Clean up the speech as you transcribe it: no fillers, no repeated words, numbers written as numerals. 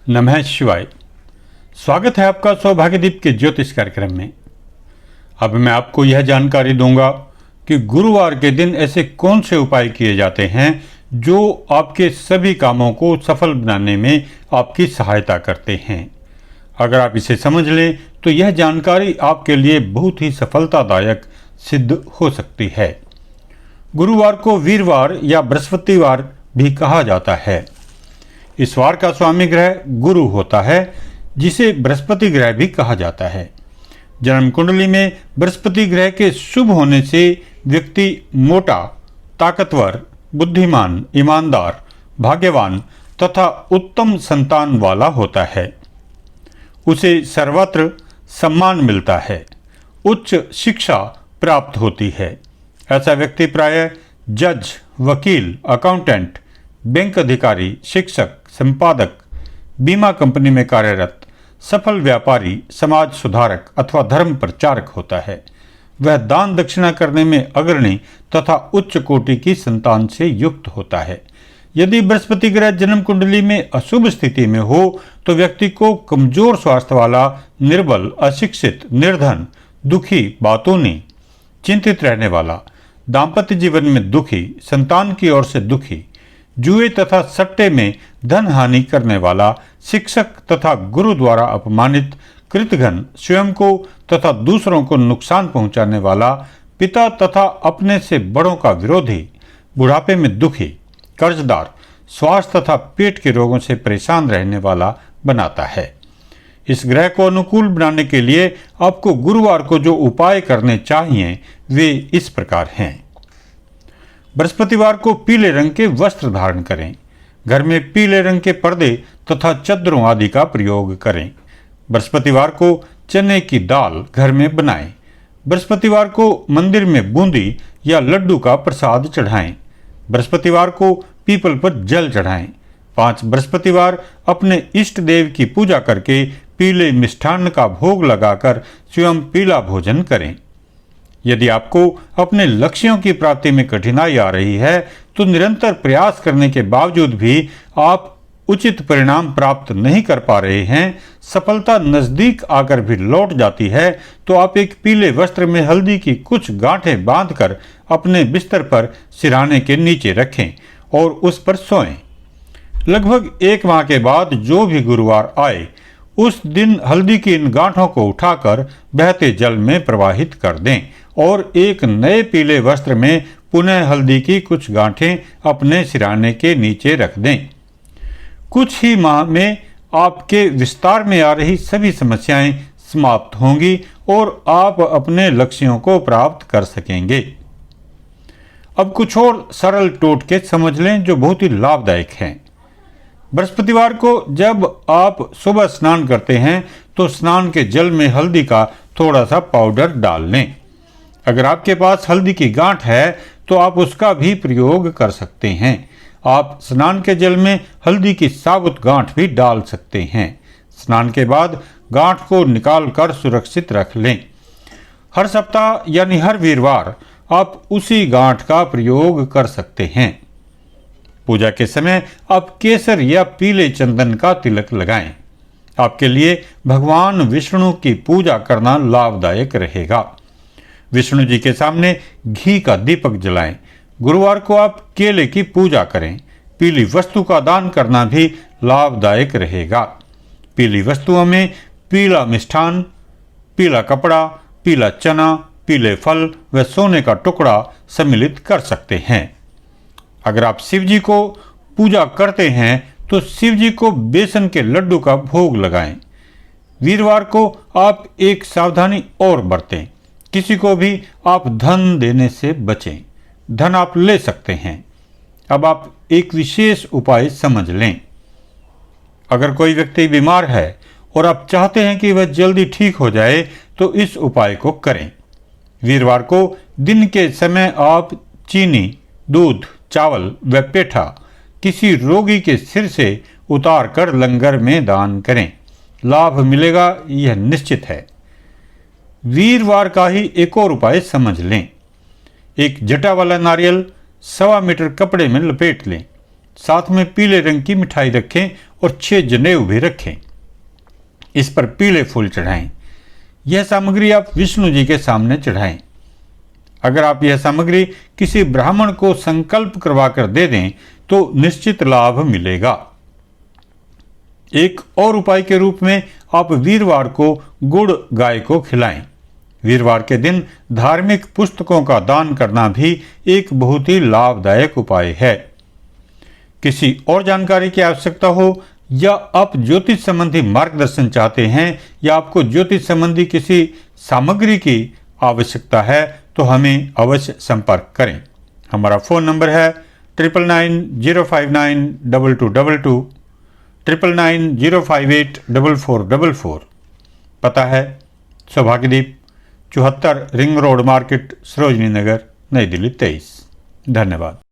नमः शिवाय। स्वागत है आपका सौभाग्यदीप के ज्योतिष कार्यक्रम में। अब मैं आपको यह जानकारी दूंगा कि गुरुवार के दिन ऐसे कौन से उपाय किए जाते हैं जो आपके सभी कामों को सफल बनाने में आपकी सहायता करते हैं। अगर आप इसे समझ लें तो यह जानकारी आपके लिए बहुत ही सफलतादायक सिद्ध हो सकती है। गुरुवार को वीरवार या बृहस्पतिवार भी कहा जाता है। इस वार का स्वामी ग्रह गुरु होता है, जिसे बृहस्पति ग्रह भी कहा जाता है। जन्म कुंडली में बृहस्पति ग्रह के शुभ होने से व्यक्ति मोटा, ताकतवर, बुद्धिमान, ईमानदार, भाग्यवान तथा उत्तम संतान वाला होता है। उसे सर्वत्र सम्मान मिलता है, उच्च शिक्षा प्राप्त होती है। ऐसा व्यक्ति प्रायः जज, वकील, अकाउंटेंट, बैंक अधिकारी, शिक्षक, संपादक, बीमा कंपनी में कार्यरत, सफल व्यापारी, समाज सुधारक अथवा धर्म प्रचारक होता है। वह दान दक्षिणा करने में अग्रणी तथा उच्च कोटि की संतान से युक्त होता है। यदि बृहस्पति ग्रह जन्म कुंडली में अशुभ स्थिति में हो तो व्यक्ति को कमजोर स्वास्थ्य वाला, निर्बल, अशिक्षित, निर्धन, दुखी, बातूनी, चिंतित रहने वाला, दाम्पत्य जीवन में दुखी, संतान की ओर से दुखी, जुए तथा सट्टे में धन हानि करने वाला, शिक्षक तथा गुरु द्वारा अपमानित, कृतघ्न, स्वयं को तथा दूसरों को नुकसान पहुंचाने वाला, पिता तथा अपने से बड़ों का विरोधी, बुढ़ापे में दुखी, कर्जदार, स्वास्थ्य तथा पेट के रोगों से परेशान रहने वाला बनाता है। इस ग्रह को अनुकूल बनाने के लिए आपको गुरुवार को जो उपाय करने चाहिए वे इस प्रकार हैं। बृहस्पतिवार को पीले रंग के वस्त्र धारण करें। घर में पीले रंग के पर्दे तथा चद्दरों आदि का प्रयोग करें। बृहस्पतिवार को चने की दाल घर में बनाएं। बृहस्पतिवार को मंदिर में बूंदी या लड्डू का प्रसाद चढ़ाएं। बृहस्पतिवार को पीपल पर जल चढ़ाएं। 5 बृहस्पतिवार अपने इष्ट देव की पूजा करके पीले मिष्ठान्न का भोग लगाकर स्वयं पीला भोजन करें। यदि आपको अपने लक्ष्यों की प्राप्ति में कठिनाई आ रही है तो निरंतर प्रयास करने के बावजूद भी आप उचित परिणाम प्राप्त नहीं कर पा रहे हैं, सफलता नजदीक आकर भी लौट जाती है, तो आप एक पीले वस्त्र में हल्दी की कुछ गांठें बांधकर अपने बिस्तर पर सिरहाने के नीचे रखें और उस पर सोएं। लगभग 1 माह के बाद जो भी गुरुवार आए उस दिन हल्दी की इन गांठों को उठाकर बहते जल में प्रवाहित कर दें और एक नए पीले वस्त्र में पुनः हल्दी की कुछ गांठें अपने सिरहाने के नीचे रख दें। कुछ ही माह में आपके विस्तार में आ रही सभी समस्याएं समाप्त होंगी और आप अपने लक्ष्यों को प्राप्त कर सकेंगे। अब कुछ और सरल टोटके समझ लें जो बहुत ही लाभदायक हैं। बृहस्पतिवार को जब आप सुबह स्नान करते हैं तो स्नान के जल में हल्दी का थोड़ा सा पाउडर डाल लें। अगर आपके पास हल्दी की गांठ है तो आप उसका भी प्रयोग कर सकते हैं। आप स्नान के जल में हल्दी की साबुत गांठ भी डाल सकते हैं। स्नान के बाद गांठ को निकाल कर सुरक्षित रख लें। हर सप्ताह यानी हर वीरवार आप उसी गांठ का प्रयोग कर सकते हैं। पूजा के समय आप केसर या पीले चंदन का तिलक लगाएं। आपके लिए भगवान विष्णु की पूजा करना लाभदायक रहेगा। विष्णु जी के सामने घी का दीपक जलाएं। गुरुवार को आप केले की पूजा करें। पीली वस्तु का दान करना भी लाभदायक रहेगा। पीली वस्तुओं में पीला मिष्ठान, पीला कपड़ा, पीला चना, पीले फल व सोने का टुकड़ा सम्मिलित कर सकते हैं। अगर आप शिव जी को पूजा करते हैं तो शिव जी को बेसन के लड्डू का भोग लगाएं। वीरवार को आप एक सावधानी और बरतें। किसी को भी आप धन देने से बचें। धन आप ले सकते हैं। अब आप एक विशेष उपाय समझ लें। अगर कोई व्यक्ति बीमार है और आप चाहते हैं कि वह जल्दी ठीक हो जाए तो इस उपाय को करें। वीरवार को दिन के समय आप चीनी, दूध, चावल व पेठा किसी रोगी के सिर से उतार कर लंगर में दान करें। लाभ मिलेगा, यह निश्चित है। वीरवार का ही एक और उपाय समझ लें। एक जटा वाला नारियल 1.25 मीटर कपड़े में लपेट लें। साथ में पीले रंग की मिठाई रखें और 6 जनेऊ भी रखें। इस पर पीले फूल चढ़ाएं। यह सामग्री आप विष्णु जी के सामने चढ़ाएं। अगर आप यह सामग्री किसी ब्राह्मण को संकल्प करवाकर दे दें तो निश्चित लाभ मिलेगा। एक और उपाय के रूप में आप वीरवार को गुड़ गाय को खिलाएं। वीरवार के दिन धार्मिक पुस्तकों का दान करना भी एक बहुत ही लाभदायक उपाय है। किसी और जानकारी की आवश्यकता हो या आप ज्योतिष संबंधी मार्गदर्शन चाहते हैं या आपको ज्योतिष संबंधी किसी सामग्री की आवश्यकता है तो हमें अवश्य संपर्क करें। हमारा फ़ोन नंबर है 9990592222, 9990584444। पता है सौभाग्यदीप, 74 ring road market, Sarojini Nagar, नई दिल्ली 23। धन्यवाद।